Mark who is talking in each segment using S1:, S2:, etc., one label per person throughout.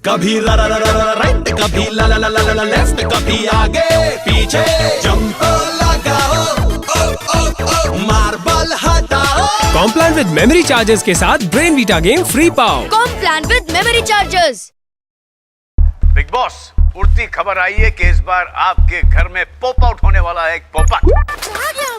S1: कभी राइट, कभी लेफ्ट, कभी आगे पीछे, जंप लगाओ, मार्बल हटाओ।
S2: कॉम्प्लान विद मेमोरी चार्जर्स के साथ ब्रेन वीटा गेम फ्री पाओ।
S3: Complan with memory chargers.
S4: Big boss, उड़ती खबर आई है कि इस बार आपके घर में पॉप आउट होने वाला है एक पोपट।
S3: आ गया।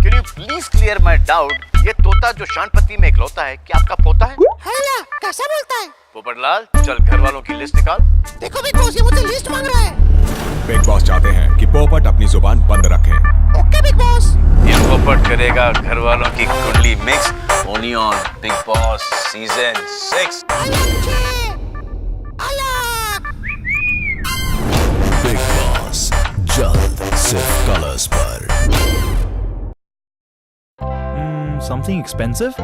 S4: Can you please clear my doubt? ये तोता जो शानपति में इकलौता है, क्या आपका पोता है?
S3: हेला, कैसा बोलता है?
S4: पोपटलाल, चल घर वालों की लिस्ट निकाल।
S3: देखो बिग बॉस, ये मुझसे लिस्ट मांग रहा है।
S5: बिग बॉस चाहते हैं कि पोपट अपनी जुबान बंद रखें।
S3: Okay big boss.
S4: ये पोपट करेगा घर वालों की कुंडली mix. Only on big boss season 6।
S1: Big boss जल्द सिर्फ कलर्स पर।
S6: Something expensive?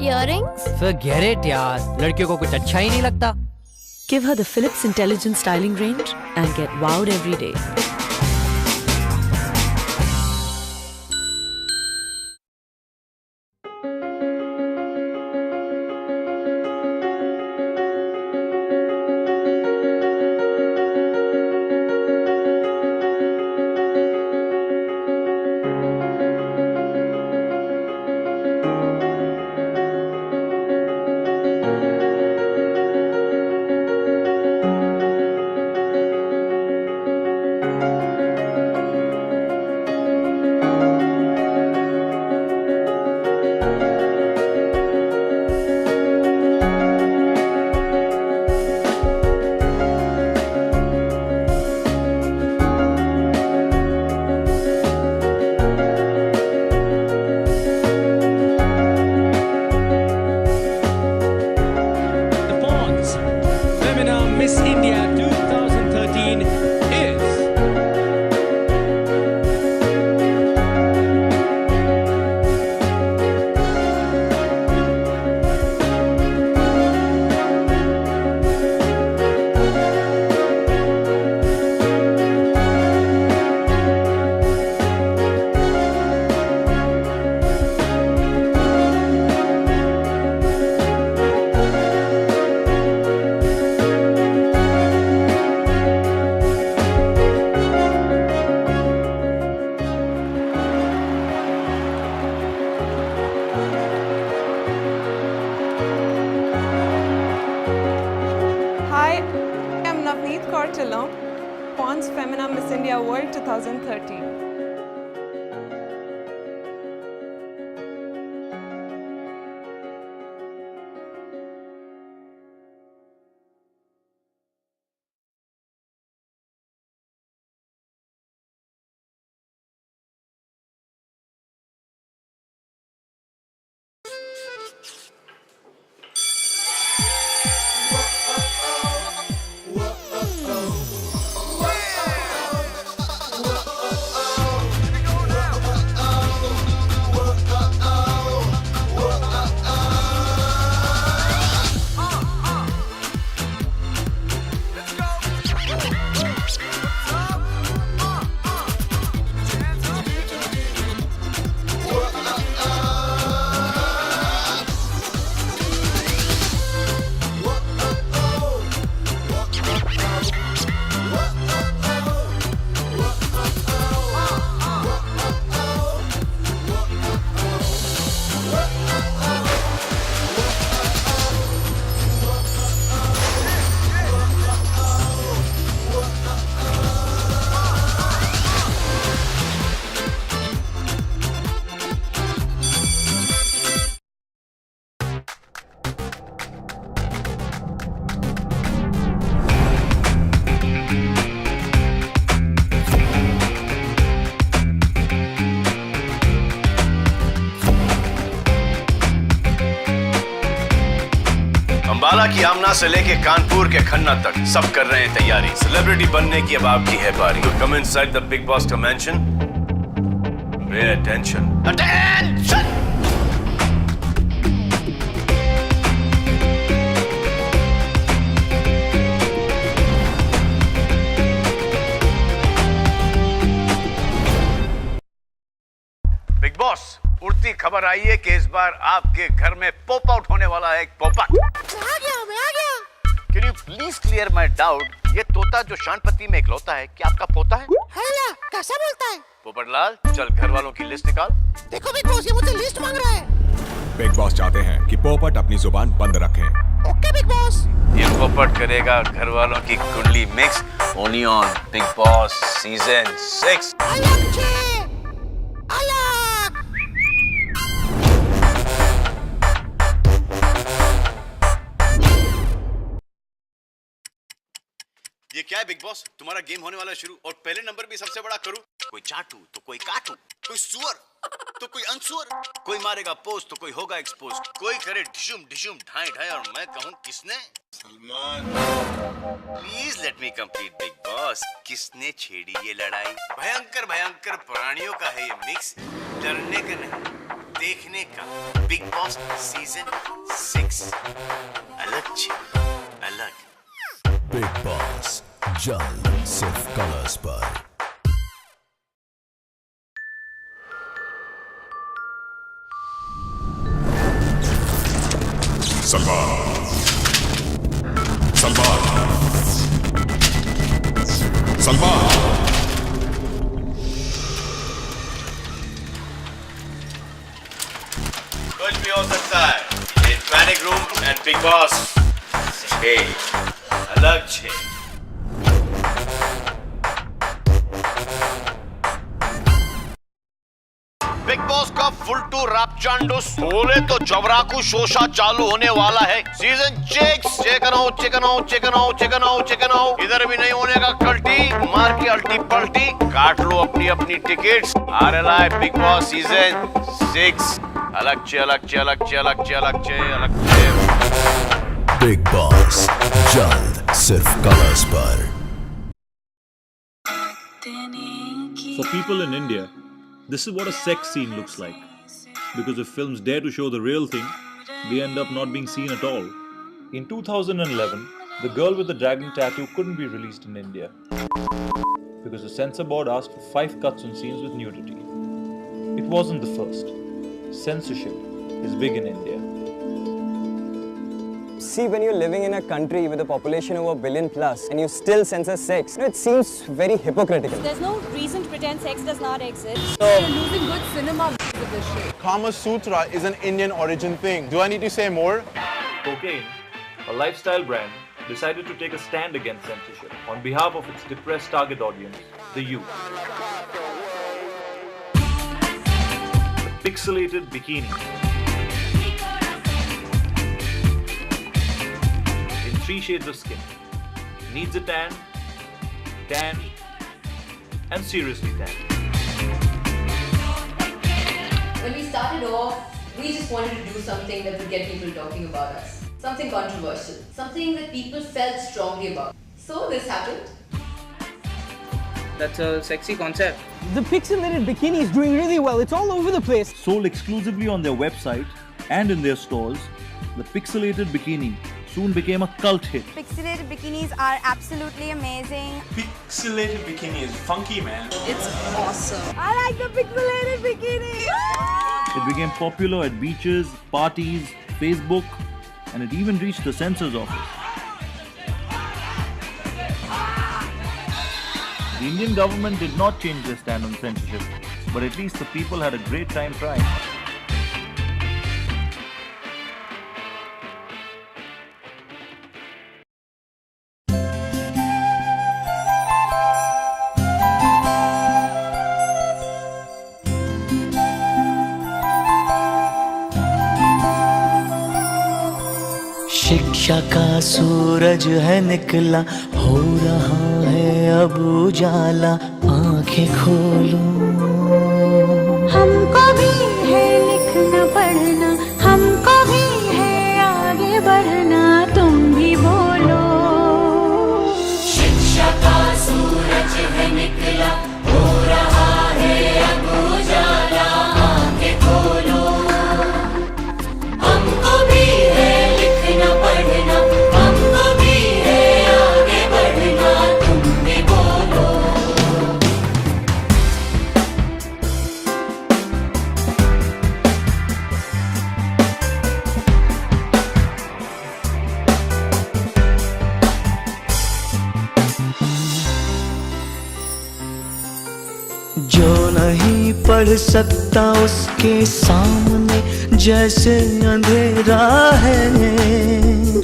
S3: Earrings?
S7: Forget it यार, लड़कियों को कुछ अच्छा ही नहीं लगता।
S8: Give her the Philips Intelligent Styling range and get wowed every day.
S2: Miss India 2013 is
S9: Hi, I'm Navneet Kaur Tillon, Pond's Femina Miss India World 2013.
S4: Ambala की आमना से लेके कानपुर के खन्ना तक सब कर रहे हैं तैयारी। सेलिब्रिटी बनने की अब आपकी है बारी। Come inside the Bigg Boss commission. Pay attention. Attention! Big boss, उड़ती खबर आई है कि इस बार आपके घर में पॉप आउट होने वाला है एक पोपट।
S3: आ गया।
S4: Can you please clear my doubt? ये तोता जो शानपति में इकलौता है, क्या आपका पोता है?
S3: है ना, कैसा बोलता है?
S4: पोपटलाल, चल घर वालों की लिस्ट निकाल।
S3: देखो बिग बॉस, ये मुझसे लिस्ट मांग रहा है।
S5: बिग बॉस चाहते हैं कि पोपट अपनी जुबान बंद रखें।
S3: Okay big boss.
S4: ये पोपट करेगा घर वालों की कुंडली mix only on big boss season 6।
S3: अलग छे, अलग।
S4: ये क्या है बिग बॉस? तुम्हारा गेम होने वाला है शुरू और पहले नंबर भी सबसे बड़ा करूं। कोई चाटू तो कोई काटू, कोई सुअर तो कोई अनसुअर, कोई मारेगा पोस्ट तो कोई होगा एक्सपोज, कोई करे ढिशुम ढिशुम ढाई ढाई और मैं कहूं किसने? Salman. Please let me complete big boss. किसने छेड़ी ये लड़ाई? भयंकर भयंकर प्राणियों का है ये मिक्स, डरने का नहीं देखने का। बिग बॉस सीजन 6 अलग छे, अलग।
S1: बिग बॉस जल्द सिर्फ कलर्स पर।
S5: सलमान, सलमान, सलमान।
S4: कुछ भी हो सकता है इन panic room and big boss 6 अलग 6। बिग बॉस का फुल टू रैप चांडूस बोले तो जबराकू शोशा चालू होने वाला है। सीजन 6 चिकन हो चिकन हो चिकन हो चिकन हो चिकन हो, इधर भी नहीं होने का कल्टी, मार के अल्टी पल्टी, काट लो अपनी अपनी tickets. RLI big boss season 6 अलग छे अलग छे अलग छे अलग छे अलग छे अलग छे।
S1: बिग बॉस जल्द सिर्फ कलर्स पर।
S6: For people in India, this is what a sex scene looks like. Because if films dare to show the real thing, they end up not being seen at all. In 2011, The Girl with the Dragon Tattoo couldn't be released in India because the censor board asked for 5 cuts on scenes with nudity. It wasn't the first. Censorship is big in India.
S10: See, when you're living in a country with a population over 1 billion plus and you still censor sex, it seems very hypocritical.
S11: There's no reason to pretend sex does not exist. So, you're losing good cinema because of this shit.
S12: Kama Sutra is an Indian origin thing. Do I need to say more?
S6: Cocaine, a lifestyle brand, decided to take a stand against censorship on behalf of its depressed target audience, the youth. The pixelated bikini. In 3 shades of skin. Needs a tan, and seriously tan.
S11: When we started off, we just wanted to do something that would get people talking about us. Something controversial. Something that people felt strongly about. So this happened.
S7: That's a sexy concept.
S10: The pixelated bikini is doing really well. It's all over the place.
S6: Sold exclusively on their website and in their stores, the pixelated bikini soon became a cult hit.
S11: Pixelated bikinis are absolutely amazing.
S12: Pixelated bikini is funky, man.
S11: It's awesome. I like the pixelated bikini.
S6: It became popular at beaches, parties, Facebook, and it even reached the censor's office. The Indian government did not change their stand on censorship, but at least the people had a great time trying.
S13: शिक्षा का सूरज है निकला, हो रहा है अब उजाला, आंखें खोलो।
S11: हमको भी है लिखना पढ़ना, हमको भी है आगे बढ़ना, तुम भी बोलो। शिक्षा का सूरज है निकला, हो रहा है अब उजाला, आंखें खोलो। हमको भी है लिखना पढ़ना, हमको भी है आगे बढ़ना, तुम भी बोलो।
S13: बढ़ सकता उसके सामने जैसे अंधेरा है।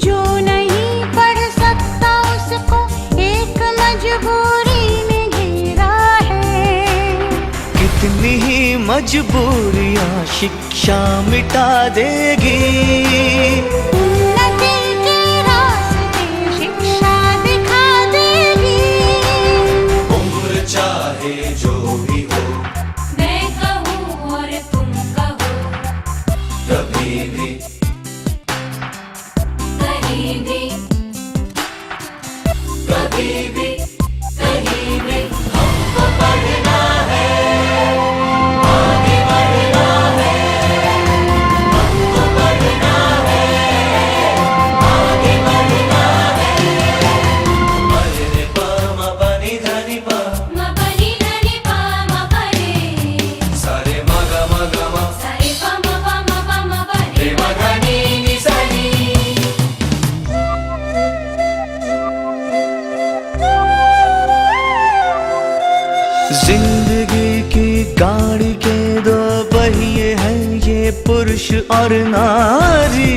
S3: जो नहीं पढ़ सकता उसको एक मजबूरी ने घेरा है।
S13: कितनी ही मजबूरियां शिक्षा मिटा देगी।
S3: उन्नति के रास्ते शिक्षा दिखा देगी।
S13: उम्र चाहे जो भी हो,
S11: मैं कहूँ और तुम कहो,
S13: कभी भी
S11: कहीं भी
S13: कभी भी
S11: कहीं भी
S13: हमको पढ़ना है, आगे बढ़ना है। हमको पढ़ना है, आगे बढ़ना है। मरे पा मा पा नि धा नि पा,
S11: मा पनी धनी पा मा परे,
S13: सारे मा गा मा गा मा,
S11: सारे पा मा परे
S13: रे मा धा नि नि सा नि। जिंदगी की गाड़ी के दो पहिए हैं, ये पुरुष और नारी।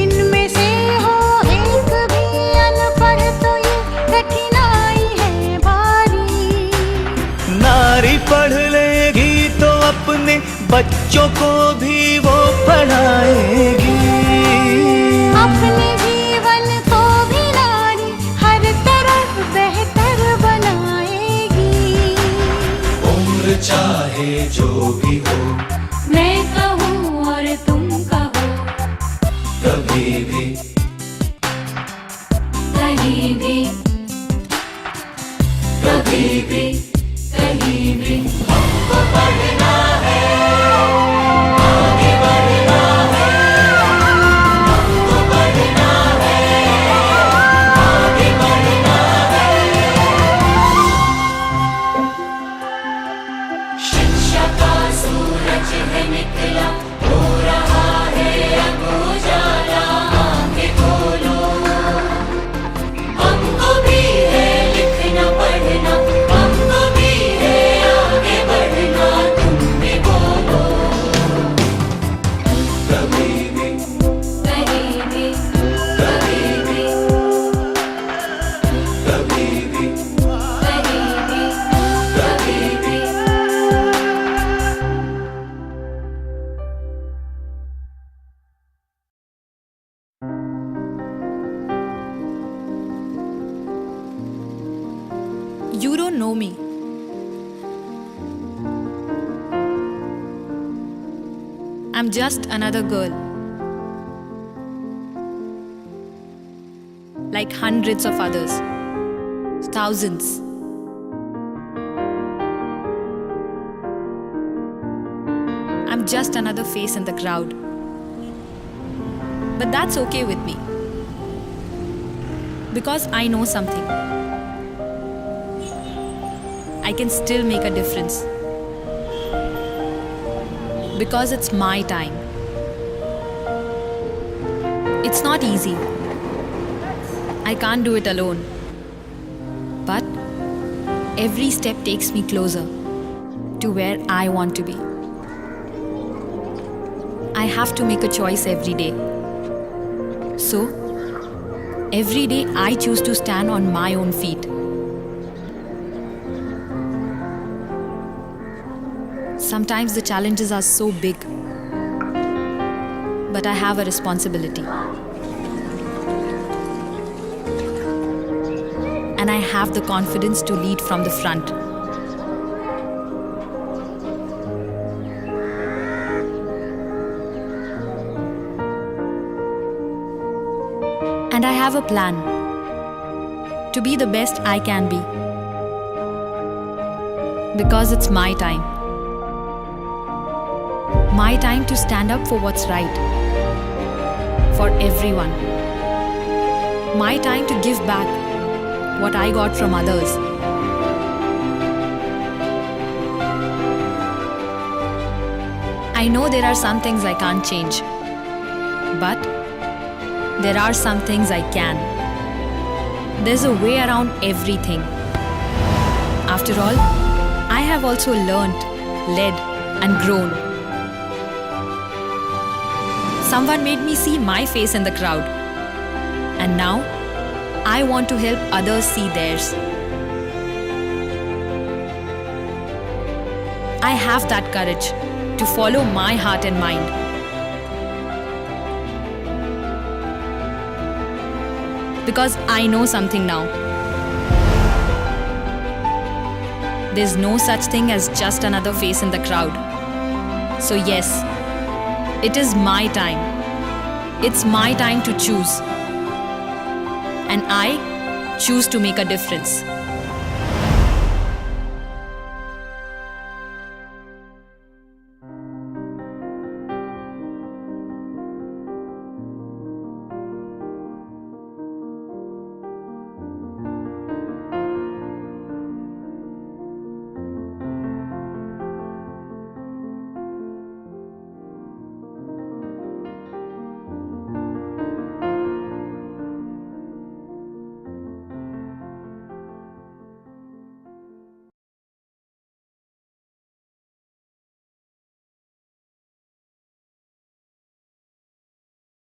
S3: इनमें से हो एक भी अनपढ़ तो ये कठिनाई है भारी।
S13: नारी पढ़ लेगी तो अपने बच्चों को भी वो पढ़ाएगी।
S3: अपने जीवन को भी नारी हर तरफ बेहतर बनाएगी।
S13: उम्र चाहे जो भी हो,
S11: मैं कहूँ और तुम कहो,
S13: कभी भी
S11: कहीं भी
S13: कभी भी
S11: कहीं भी
S13: हमको पढ़ना है, आगे बढ़ना है। हमको पढ़ना है, आगे बढ़ना है। शिक्षा का सूरज है निकला, हो रहा है अब उजाला। आंखें खोलो, हमको भी है लिखना पढ़ना, हमको भी है आगे बढ़ना। तुम भी बोलो, कभी भी
S11: कहीं भी
S13: कभी भी कभी भी
S11: कहीं भी
S13: कभी भी।
S8: You don't know me. I'm just another girl. Like hundreds of others. Thousands. I'm just another face in the crowd. But that's okay with me. Because I know something. I can still make a difference. Because it's my time. It's not easy. I can't do it alone. But every step takes me closer to where I want to be. I have to make a choice every day. So, every day I choose to stand on my own feet. Sometimes the challenges are so big, but I have a responsibility. And I have the confidence to lead from the front. And I have a plan to be the best I can be. Because it's my time. My time to stand up for what's right. For everyone. My time to give back what I got from others. I know there are some things I can't change. But there are some things I can. There's a way around everything. After all, I have also learnt led, and grown. Someone made me see my face in the crowd. And now, I want to help others see theirs. I have that courage to follow my heart and mind. Because I know something now. There's no such thing as just another face in the crowd. So yes, it is my time. It's my time to choose. And I choose to make a difference.